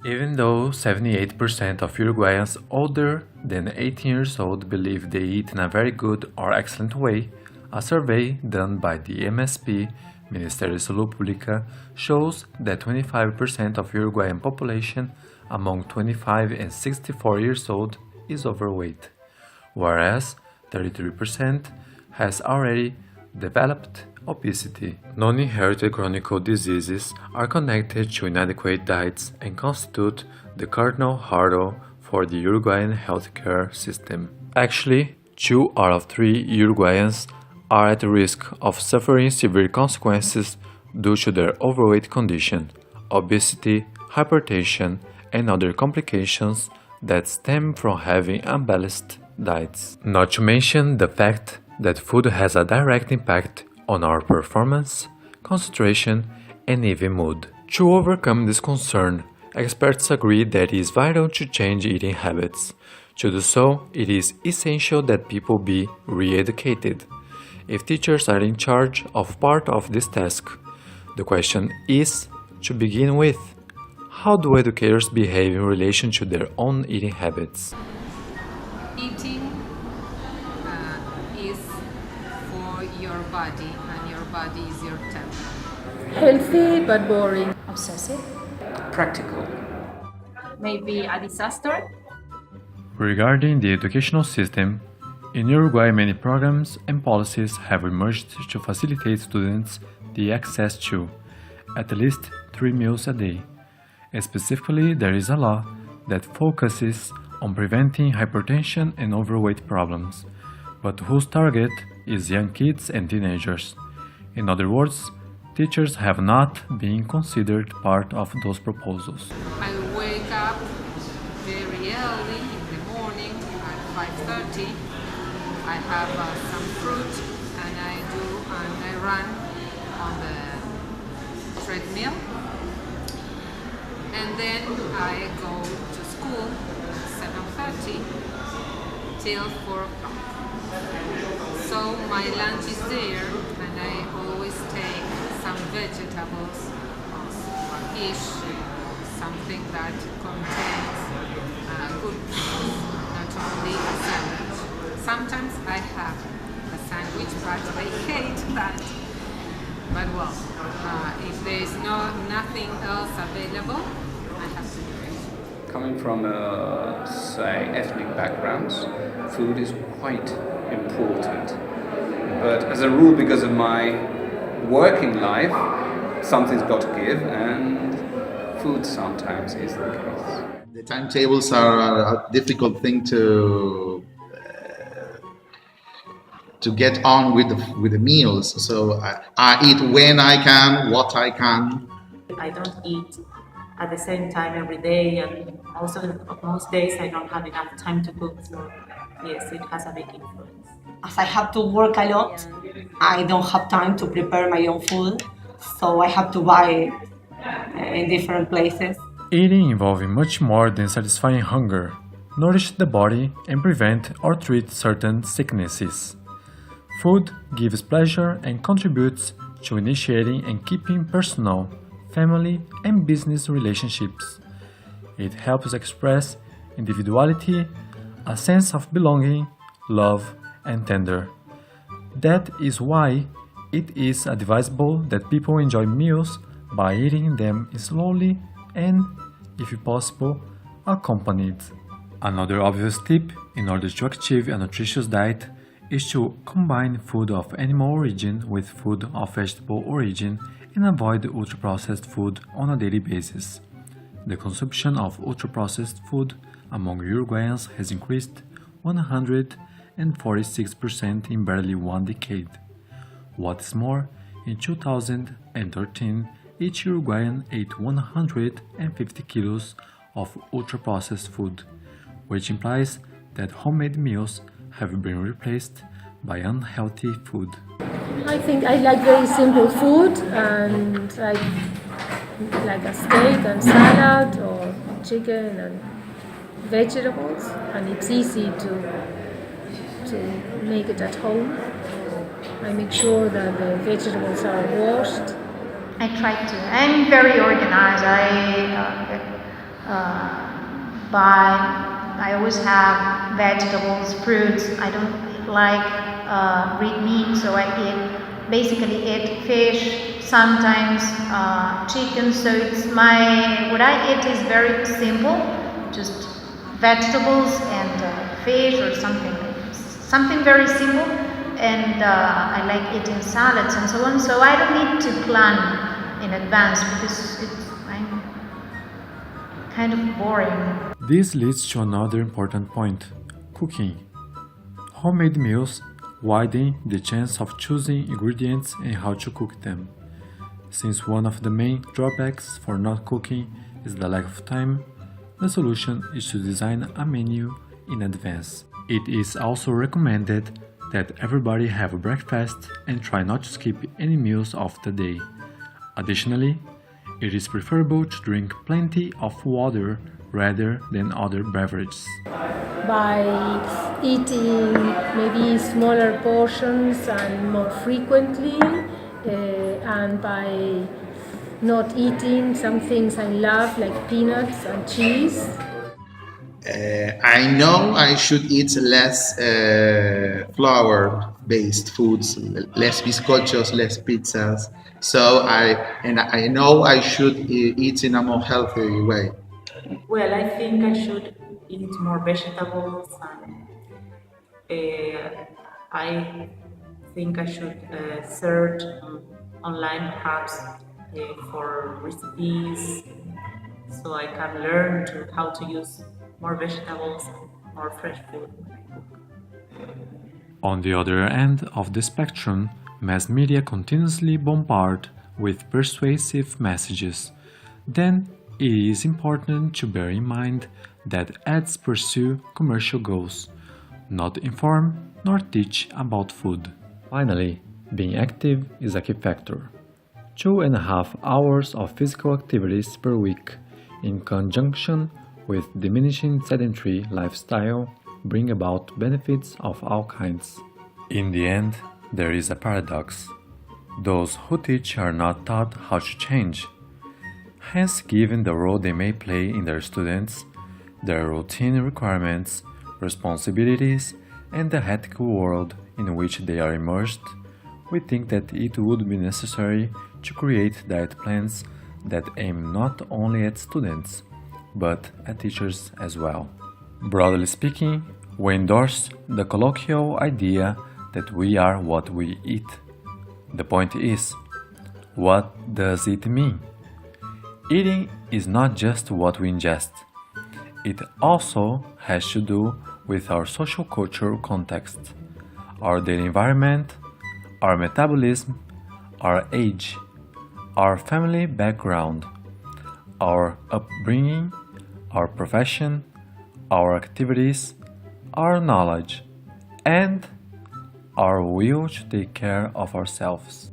Even though 78% of Uruguayans older than 18 years old believe they eat in a very good or excellent way, a survey done by the MSP, Ministério de Saúde Pública, shows that 25% of Uruguayan population among 25 and 64 years old is overweight, whereas 33% has already developed obesity. Non-inherited chronic diseases are connected to inadequate diets and constitute the cardinal hurdle for the Uruguayan healthcare system. Actually, 2 out of 3 Uruguayans are at risk of suffering severe consequences due to their overweight condition, obesity, hypertension, and other complications that stem from having unbalanced diets. Not to mention the fact that food has a direct impact on our performance, concentration, and even mood. To overcome this concern, experts agree that it is vital to change eating habits. To do so, it is essential that people be re-educated. If teachers are in charge of part of this task, the question is, to begin with, how do educators behave in relation to their own eating habits? Eating is for your body, and your body is your temple. Healthy but boring. Obsessive. Practical. Maybe a disaster. Regarding the educational system, in Uruguay many programs and policies have emerged to facilitate students the access to at least 3 meals a day. Specifically, there is a law that focuses on preventing hypertension and overweight problems, but whose target is young kids and teenagers. In other words, teachers have not been considered part of those proposals. I wake up very early in the morning at 5:30. I have some fruit and I run on the treadmill. And then I go to school at 7:30 till 4 o'clock. So my lunch is there, and I always take some vegetables or fish, something that contains good things, not only a sandwich. Sometimes I have a sandwich, but I hate that. But well, if there is nothing else available, I have to do it. Coming from, say, ethnic backgrounds, food is quite important. But as a rule, because of my working life, something's got to give, and food sometimes is the case. The timetables are a difficult thing to get on with the meals. So I eat when I can, what I can. I don't eat at the same time every day, and also most days I don't have enough time to cook. So yes, it has a big influence. As I have to work a lot, I don't have time to prepare my own food, so I have to buy it in different places. Eating involving much more than satisfying hunger, nourish the body and prevent or treat certain sicknesses. Food gives pleasure and contributes to initiating and keeping personal, family, and business relationships. It helps express individuality, a sense of belonging, love, and tender. That is why it is advisable that people enjoy meals by eating them slowly and, if possible, accompanied. Another obvious tip in order to achieve a nutritious diet is to combine food of animal origin with food of vegetable origin and avoid ultra-processed food on a daily basis. The consumption of ultra-processed food among Uruguayans has increased 146% in barely 1 decade. What is more, in 2013, each Uruguayan ate 150 kilos of ultra-processed food, which implies that homemade meals have been replaced by unhealthy food. I think I like very simple food, and I like a steak and salad or chicken and vegetables, and it's easy to make it at home. I make sure that the vegetables are washed. I try to. I'm very organized. I always have vegetables, fruits. I don't like red meat, so I basically eat fish, sometimes chicken. So what I eat is very simple, just vegetables and fish or something very simple. And I like eating salads and so on. So I don't need to plan in advance because I'm kind of boring. This leads to another important point: cooking. Homemade meals widen the chance of choosing ingredients and how to cook them. Since one of the main drawbacks for not cooking is the lack of time, the solution is to design a menu in advance. It is also recommended that everybody have a breakfast and try not to skip any meals of the day. Additionally, it is preferable to drink plenty of water rather than other beverages. By eating maybe smaller portions and more frequently, and by not eating some things I love like peanuts and cheese. I know I should eat less flour-based foods, less bizcochos, less pizzas. So I know I should eat in a more healthy way. Well, I think I should eat more vegetables, and I think I should search online perhaps for recipes, so I can learn how to use more vegetables, more fresh food. On the other end of the spectrum, mass media continuously bombard with persuasive messages. Then it is important to bear in mind that ads pursue commercial goals, not inform nor teach about food. Finally, being active is a key factor. 2.5 hours of physical activities per week, in conjunction with diminishing sedentary lifestyle, bring about benefits of all kinds. In the end, there is a paradox. Those who teach are not taught how to change. Hence, given the role they may play in their students, their routine requirements, responsibilities, and the ethical world in which they are immersed, we think that it would be necessary to create diet plans that aim not only at students, but at teachers as well. Broadly speaking, we endorse the colloquial idea that we are what we eat. The point is, what does it mean? Eating is not just what we ingest. It also has to do with our social cultural context, our daily environment, our metabolism, our age, our family background, our upbringing, our profession, our activities, our knowledge, and our will to take care of ourselves.